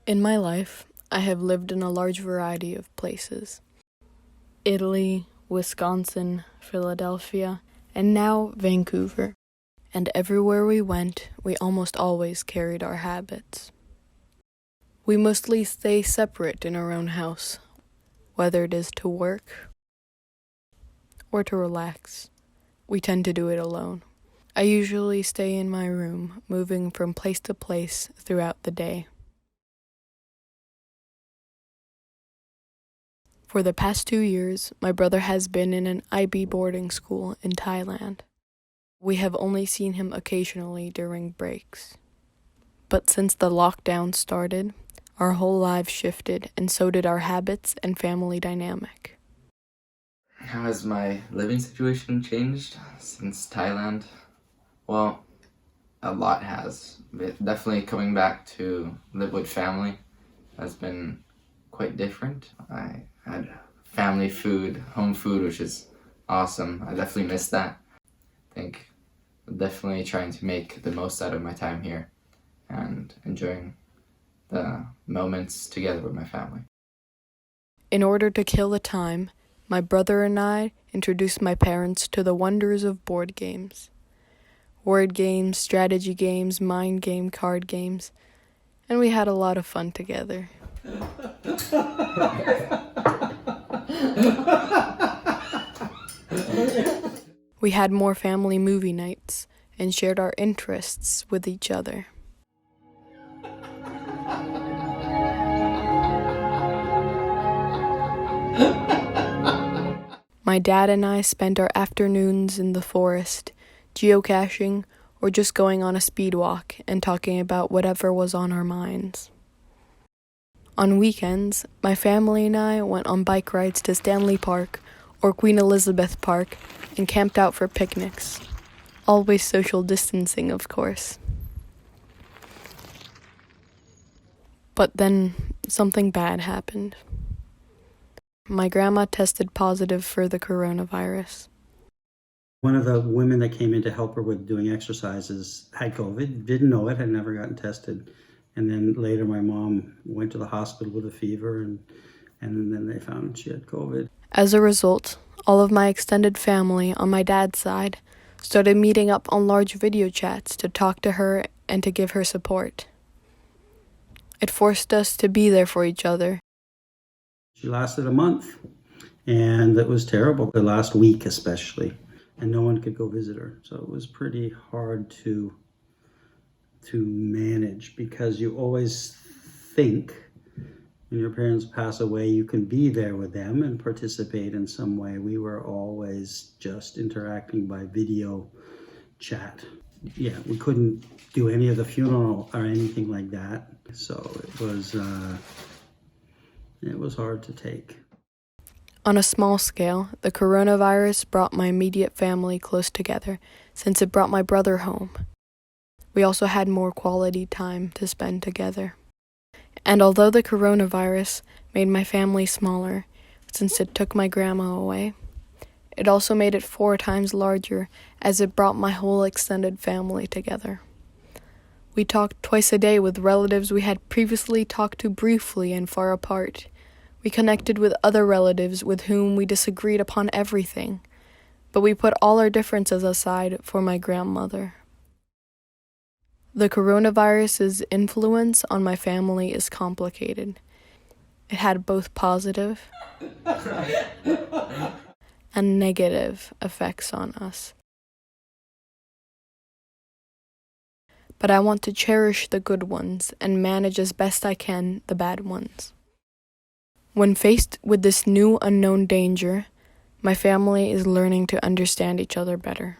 In my life, I have lived in a large variety of places. Italy, Wisconsin, Philadelphia, and now Vancouver. And everywhere we went, we almost always carried our habits. We mostly stay separate in our own house, whether it is to work or to relax. We tend to do it alone. I usually stay in my room, moving from place to place throughout the day. For the past 2 years, my brother has been in an IB boarding school in Thailand. We have only seen him occasionally during breaks. But since the lockdown started, our whole lives shifted, and so did our habits and family dynamic. How has my living situation changed since Thailand? Well, a lot has. But definitely coming back to live with family has been quite different. I had family food, home food, which is awesome. I definitely miss that. I think I'm definitely trying to make the most out of my time here and enjoying the moments together with my family. In order to kill the time, my brother and I introduced my parents to the wonders of board games. Word games, strategy games, mind game, card games, and we had a lot of fun together. We had more family movie nights and shared our interests with each other. My dad and I spent our afternoons in the forest, geocaching, or just going on a speed walk and talking about whatever was on our minds. On weekends, my family and I went on bike rides to Stanley Park or Queen Elizabeth Park and camped out for picnics. Always social distancing, of course. But then something bad happened. My grandma tested positive for the coronavirus. One of the women that came in to help her with doing exercises had COVID, didn't know it, had never gotten tested. And then later my mom went to the hospital with a fever and then they found she had COVID. As a result, all of my extended family on my dad's side started meeting up on large video chats to talk to her and to give her support. It forced us to be there for each other. She lasted a month and it was terrible, the last week especially, and no one could go visit her. So it was pretty hard to manage because you always think when your parents pass away, you can be there with them and participate in some way. We were always just interacting by video chat. Yeah, we couldn't do any of the funeral or anything like that. So it was hard to take. On a small scale, the coronavirus brought my immediate family close together since it brought my brother home. We also had more quality time to spend together. And although the coronavirus made my family smaller, since it took my grandma away, it also made it 4 times larger as it brought my whole extended family together. We talked twice a day with relatives we had previously talked to briefly and far apart. We connected with other relatives with whom we disagreed upon everything, but we put all our differences aside for my grandmother. The coronavirus's influence on my family is complicated. It had both positive and negative effects on us. But I want to cherish the good ones and manage as best I can the bad ones. When faced with this new unknown danger, my family is learning to understand each other better.